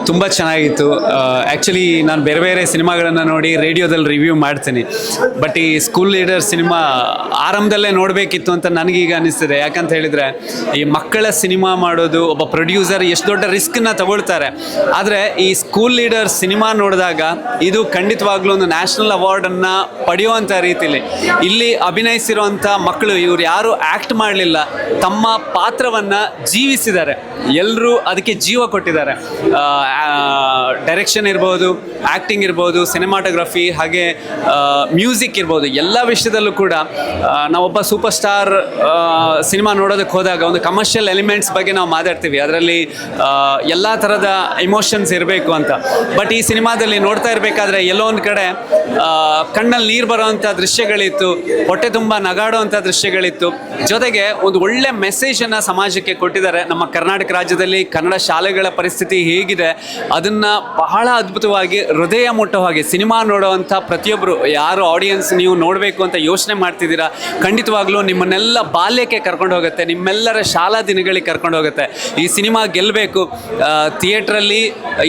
ತುಂಬ ಚೆನ್ನಾಗಿತ್ತು. ಆ್ಯಕ್ಚುಲಿ ನಾನು ಬೇರೆ ಬೇರೆ ಸಿನಿಮಾಗಳನ್ನು ನೋಡಿ ರೇಡಿಯೋದಲ್ಲಿ ರಿವ್ಯೂ ಮಾಡ್ತೀನಿ. ಬಟ್ ಈ ಸ್ಕೂಲ್ ಲೀಡರ್ ಸಿನಿಮಾ ಆರಂಭದಲ್ಲೇ ನೋಡಬೇಕಿತ್ತು ಅಂತ ನನಗೀಗ ಅನಿಸ್ತಿದೆ. ಯಾಕಂತ ಹೇಳಿದರೆ ಈ ಮಕ್ಕಳ ಸಿನಿಮಾ ಮಾಡೋದು ಒಬ್ಬ ಪ್ರೊಡ್ಯೂಸರ್ ಎಷ್ಟು ದೊಡ್ಡ ರಿಸ್ಕನ್ನು ತಗೊಳ್ತಾರೆ. ಆದರೆ ಈ ಸ್ಕೂಲ್ ಲೀಡರ್ ಸಿನಿಮಾ ನೋಡಿದಾಗ ಇದು ಖಂಡಿತವಾಗ್ಲೂ ಒಂದು ನ್ಯಾಷನಲ್ ಅವಾರ್ಡನ್ನು ಪಡೆಯುವಂಥ ರೀತಿಯಲ್ಲಿ ಇಲ್ಲಿ ಅಭಿನಯಿಸಿರುವಂಥ ಮಕ್ಕಳು ಇವರು ಯಾರು ಆ್ಯಕ್ಟ್ ಮಾಡಲಿಲ್ಲ, ತಮ್ಮ ಪಾತ್ರವನ್ನು ಜೀವಿಸಿದ್ದಾರೆ. ಎಲ್ಲರೂ ಅದಕ್ಕೆ ಜೀವ ಕೊಟ್ಟಿದ್ದಾರೆ. ಡೈರೆಕ್ಷನ್ ಇರ್ಬೋದು, ಆ್ಯಕ್ಟಿಂಗ್ ಇರ್ಬೋದು, ಸಿನಿಮಾಟೋಗ್ರಫಿ, ಹಾಗೆ ಮ್ಯೂಸಿಕ್ ಇರ್ಬೋದು, ಎಲ್ಲ ವಿಷಯದಲ್ಲೂ ಕೂಡ ನಾವೊಬ್ಬ ಸೂಪರ್ ಸ್ಟಾರ್ ಸಿನಿಮಾ ನೋಡೋದಕ್ಕೆ ಹೋದಾಗ ಒಂದು ಕಮರ್ಷಿಯಲ್ ಎಲಿಮೆಂಟ್ಸ್ ಬಗ್ಗೆ ನಾವು ಮಾತಾಡ್ತೀವಿ. ಅದರಲ್ಲಿ ಎಲ್ಲ ಥರದ ಇಮೋಷನ್ಸ್ ಇರಬೇಕು ಅಂತ. ಬಟ್ ಈ ಸಿನಿಮಾದಲ್ಲಿ ನೋಡ್ತಾ ಇರಬೇಕಾದ್ರೆ ಎಲ್ಲೋ ಒಂದು ಕಡೆ ಕಣ್ಣಲ್ಲಿ ನೀರು ಬರೋವಂಥ ದೃಶ್ಯಗಳಿತ್ತು, ಹೊಟ್ಟೆ ತುಂಬ ನಗಾಡೋವಂಥ ದೃಶ್ಯಗಳಿತ್ತು. ಜೊತೆಗೆ ಒಂದು ಒಳ್ಳೆ ಮೆಸೇಜನ್ನು ಸಮಾಜಕ್ಕೆ ಕೊಟ್ಟಿದ್ದಾರೆ. ನಮ್ಮ ಕರ್ನಾಟಕ ರಾಜ್ಯದಲ್ಲಿ ಕನ್ನಡ ಶಾಲೆಗಳ ಪರಿಸ್ಥಿತಿ ಹೇಗಿದೆ ಅದನ್ನು ಬಹಳ ಅದ್ಭುತವಾಗಿ ಹೃದಯ ಮುಟ್ಟೋ ಹಾಗೆ ಸಿನಿಮಾ ನೋಡುವಂಥ ಪ್ರತಿಯೊಬ್ಬರು ಯಾರು ಆಡಿಯನ್ಸ್ ನೀವು ನೋಡಬೇಕು ಅಂತ ಯೋಚನೆ ಮಾಡ್ತಿದ್ದೀರಾ, ಖಂಡಿತವಾಗ್ಲೂ ನಿಮ್ಮನ್ನೆಲ್ಲ ಬಾಲ್ಯಕ್ಕೆ ಕರ್ಕೊಂಡು ಹೋಗುತ್ತೆ, ನಿಮ್ಮೆಲ್ಲರ ಶಾಲಾ ದಿನಗಳಿಗೆ ಕರ್ಕೊಂಡು ಹೋಗುತ್ತೆ. ಈ ಸಿನಿಮಾ ಗೆಲ್ಲಬೇಕು. ಥಿಯೇಟ್ರಲ್ಲಿ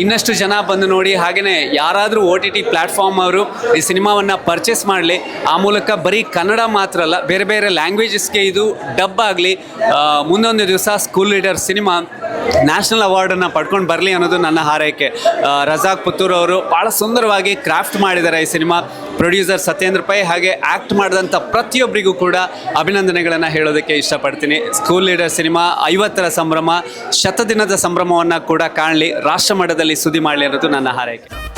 ಇನ್ನಷ್ಟು ಜನ ಬಂದು ನೋಡಿ, ಹಾಗೆಯೇ ಯಾರಾದರೂ OTT ಪ್ಲ್ಯಾಟ್ಫಾರ್ಮ್ ಅವರು ಈ ಸಿನಿಮಾವನ್ನು ಪರ್ಚೇಸ್ ಮಾಡಲಿ. ಆ ಮೂಲಕ ಬರೀ ಕನ್ನಡ ಮಾತ್ರ ಅಲ್ಲ, ಬೇರೆ ಬೇರೆ ಲ್ಯಾಂಗ್ವೇಜಸ್ಗೆ ಇದು ಡಬ್ ಆಗಲಿ. ಮುಂದೊಂದು ದಿವಸ ಸ್ಕೂಲ್ ಲೀಡರ್ ಸಿನಿಮಾ ನ್ಯಾಷನಲ್ ಅವಾರ್ಡನ್ನು ಪಡ್ಕೊಂಡು ಬರಲಿ ಅನ್ನೋದು ನನ್ನ ಹಾರೈಕೆ. ರಜಾಕ್ ಪುತ್ತೂರ್ ಅವರು ಭಾಳ ಸುಂದರವಾಗಿ ಕ್ರಾಫ್ಟ್ ಮಾಡಿದ್ದಾರೆ ಈ ಸಿನಿಮಾ. ಪ್ರೊಡ್ಯೂಸರ್ ಸತ್ಯೇಂದ್ರ ಪೈ ಹಾಗೆ ಆ್ಯಕ್ಟ್ ಮಾಡಿದಂಥ ಪ್ರತಿಯೊಬ್ಬರಿಗೂ ಕೂಡ ಅಭಿನಂದನೆಗಳನ್ನು ಹೇಳೋದಕ್ಕೆ ಇಷ್ಟಪಡ್ತೀನಿ. ಸ್ಕೂಲ್ ಲೀಡರ್ ಸಿನಿಮಾ 50ರ ಸಂಭ್ರಮ, ಶತದಿನದ ಸಂಭ್ರಮವನ್ನು ಕೂಡ ಕಾಣಲಿ, ರಾಷ್ಟ್ರ ಮಟ್ಟದಲ್ಲಿ ಸುದ್ದಿ ಮಾಡಲಿ ಅನ್ನೋದು ನನ್ನ ಹಾರೈಕೆ.